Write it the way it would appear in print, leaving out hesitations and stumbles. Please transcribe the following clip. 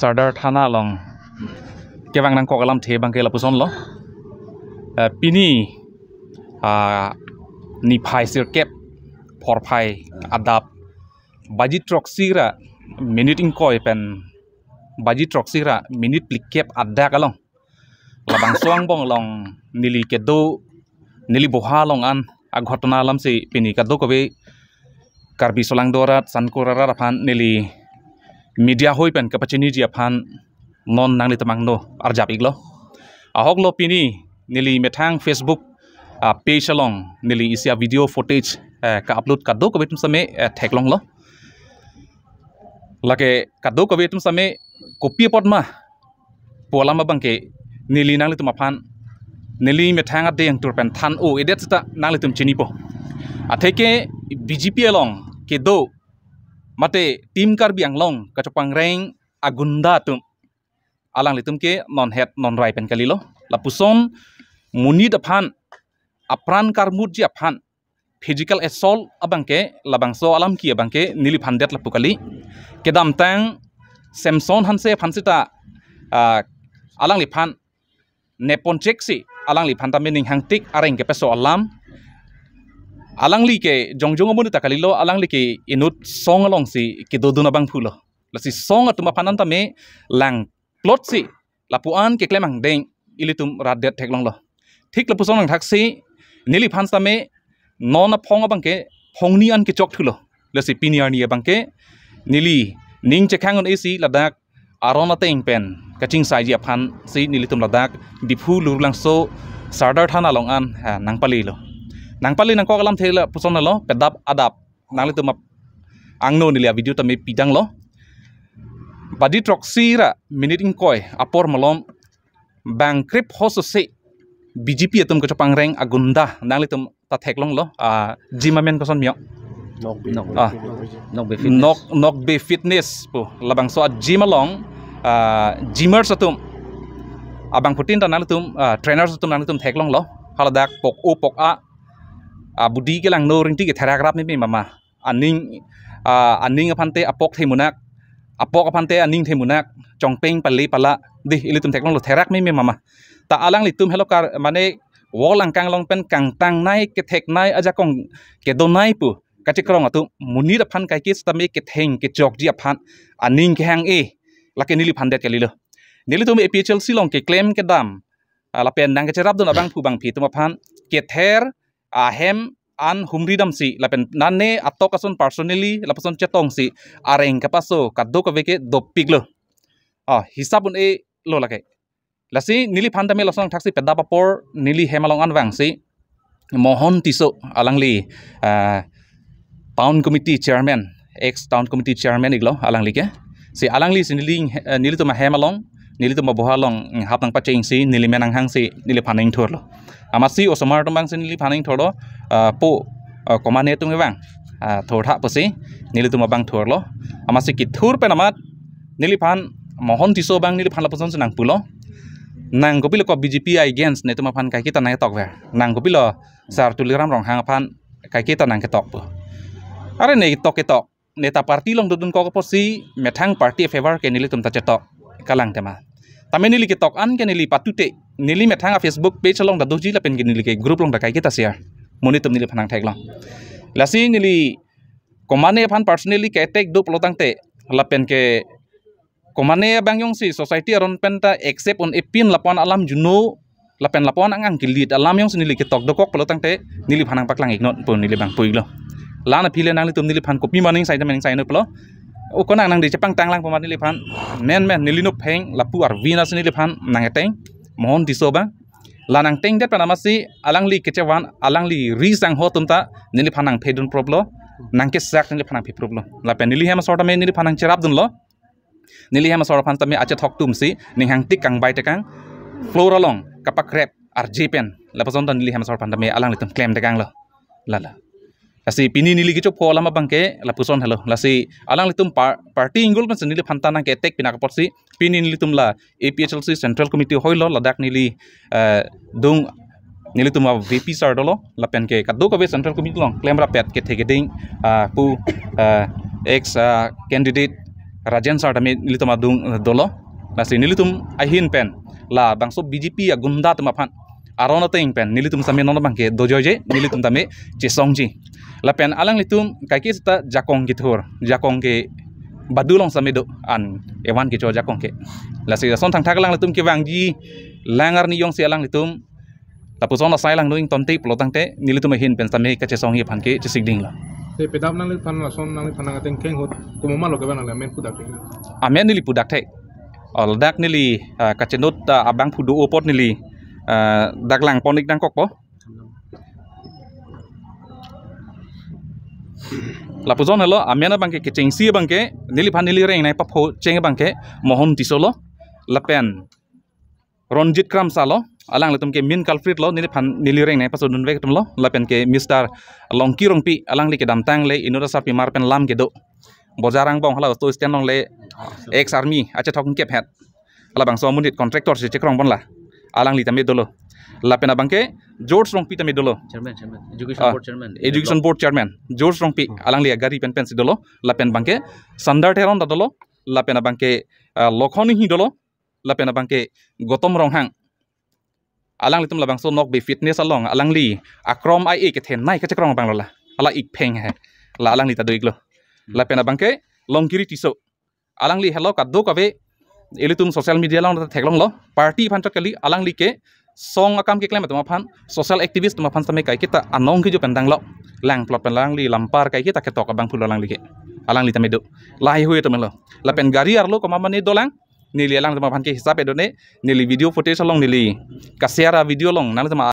Sardar Thana long kebang nang kokalam the bang ke lapuson lo pini ni phai sir kep for phai adap baji trok sira minute in koi pen baji trok sira minute plik kep adda kalong labang soang bong long nili kedo nili boha long an aghotona lam se pini kado kobe karbi solang dorat sankorara raphan nili media hoi pen kapachini ji aphan non nangli tamang no arjap iglo ahok lo pini nili methang Facebook page along nili isia video footage ka upload kado ko betum same theklong lo lake kado ko betum same copy podma polama bangke nili nangli tum aphan nili methang ade yang turpen than o edet sta nangli tum chini po atheke BJP along kedo mate tim karbi anglong kachapang reng agunda tum alang litum ke non het non rai pen kalilo lapuson muni daphan apran karmut ji aphan physical assault abangke labangso alam ki abangke nili phandet lapukali kedam tang samson hanse phansita alang li phan nepon cheksi alang li phan tamening hangtik areng ke peso alam alang li ke jongjong amun ta kalilo alang li ke inut song along si ke doduna bang phulo lasi song atuma phanan tame lang plot si lapuan ke klemang deng ilitum radet theklong lo thik lapusong nang thaksi nili phan tame nona phong abangke phongni an ke chok thulo lasi piniar ni abangke nili ning chekhang on ac ladak arona teng pen kaching sai ji aphan si nilitum ladak diphu lurlang so Sardar Thana long an nangpali lo nangpali nang ko kalam thela puson lo pedap adap nanglitum angno nilia video tame pidang lo badi troksira minute in koi apor malom bang krip hoso se BJP atum ko chapang reng agunda nanglitum ta theklong lo jimamen ko son mio nok be fitness po labang so jimalong gymers atum abang putin ta nanglitum trainers atum nanglitum theklong lo haladak pok o pok budi ke lang no ringti ke tharagrap ni mama aning aphante apok themunak apok aphante aning themunak chongpeng pali pala di ilitum theklong lo therak mi mama ta alang litum hello kar mane wol angkang long pen kang tang nai ke thek nai aja kong ke donai pu kachikrong atu munir aphan kai ke stame ke theng ke chok ji aphan aning ke hang lake nili phandet ke lilo nili tum APHL silong ke claim ke dam la pen nang ke cherap don abang phu bang phi tum aphan ke ther ahem an humridam si lapen nanne atokason personally lapason chetong si areng kapaso kaddo ka veke dopiglo hisabun lo lake lasi nili phanda me losong thaksi pedda papor nili hemalong an wangsi mohon tiso alangli town committee chairman ex town committee chairman iglo alangli ke si alangli nili to ma hemalong nili to ma bohalong hapang pacheng si nili menang hang si nili phaning thorlo amasi osomar tombang sin nili phaning thoro po komane tung bang thortha pasi nili tum bang thorlo amasi ki thur penamat nili phan mohon tiso bang nili phan lapuson nang pulo nang gopilo ko BJP against netuma phan kai kita nang tok ver nang gopilo sar tuliram rong hang phan kai kita nang ke tok po are ne tok ke tok neta party long dudun ko posi methang party favor ke nili tum ta chetok kalang tema tame nili ke tok an ke nili patute nili methang Facebook page long da doji la pen ke nili ke group long da kai kita share monitum nili phanang thaklong lasi nili komane phan personally ke tek do plotang te la pen ke komane bangyong si society aron penta accept on epin lapon alam juno lapen lapon angang kilit alam yong nili ke tok dokok plotang te nili phanang paklang ignot pun nili bang puiglo lana phile nang litum nili phan kopi maning sai maning sai no plo o konang nang de chapang tanglang pamani nili phan men nili no pheng lapu ar vina nili phan nang eteng mohon diso bang lanang teng det panamasi alangli kechewan alangli risang hotumta nili phanang phedun problem nang ke sak nili phanang phe problem la pen nili hema sorta me nili phanang cherap dun lo nili hema sorta phan tame acha thok tum si ning hang tik kang bai tekang floralong kapak rep ar jepen la pason tan nili hema sorta phan tame alangli tum claim tekang lo lala lasi pini nili gicho phola ma bangke la puson hello lasi alang litum party ingul pan nili phanta nang ke tek pinaka potsi pini nili tum la APHLC central committee hoilo ladak nili dung nili tum VP sar dolo la pen ke kaddo ko central committee long claim ra pet ke thege ding pu ex candidate Rajen Sar tami nilitum adung dolo nasi nilitum ahin pen la bangso BJP ya gunda tama phan arona ting pen nilitum sami nono bangke dojoje nilitum tami cesongji la pen alang litum kaki sta jakong githur jakong ke badulong sami do an ewan ki cho jakong ke la si son thang thaklang litum ki wangji langar ni yong si alang litum tapi son asai lang doing tonti pelotang te nilitum ahin pen sami ka cesong hi phan ke cisigding la te pedap nang pan la son nang pan nang keng hot kumuma lo ke ban la men pudak amen nili pudak te ol dak nili kacenut abang pudu opot nili dak lang ponik dang kok po la puzon hello amena bangke ke chengsi bangke nili phan nili reng nai papho cheng bangke mohon tisolo lapen ronjit kram salo alang letum ke min culprit lo nili phan nili reng nai pasodun vek tum lo lapen ke Mr. Longki Rongpi alang li ke damtang le inura sapi mar pen lam ke do bojarang bong hala to stand long le ex army acha thok kep het ala bang so munit contractor se chekrong bon la alang li tame dolo lapen abangke George Rongpi tame dolo chairman education board chairman George Rongpi alang li gari pen pen si dolo lapen bangke sandar teron da dolo lapen abangke lokhoni hi dolo lapen abangke gotom ronghang alang litum labang so nok be fitness along alang li akrom ai ke then nai ka chekrong bang la ala ik pheng he la alang li ta doik lo lapen abangke longkiri tiso alang li hello ka do ka be elitum social media long ta theklong lo party phan kali alang li ke song akam ke claim tuma phan social activist tuma phan same kai kita anong ki jo pendang lo lang plot pen lang li lampar kai kita ke tok abang phul lang li ke alang li ta medo lai hoye tuma lo lapen gari ar lo ko mama ne dolang nili alang tuma phan ke hisap edone nili video footage long nili kasiara video long nang tuma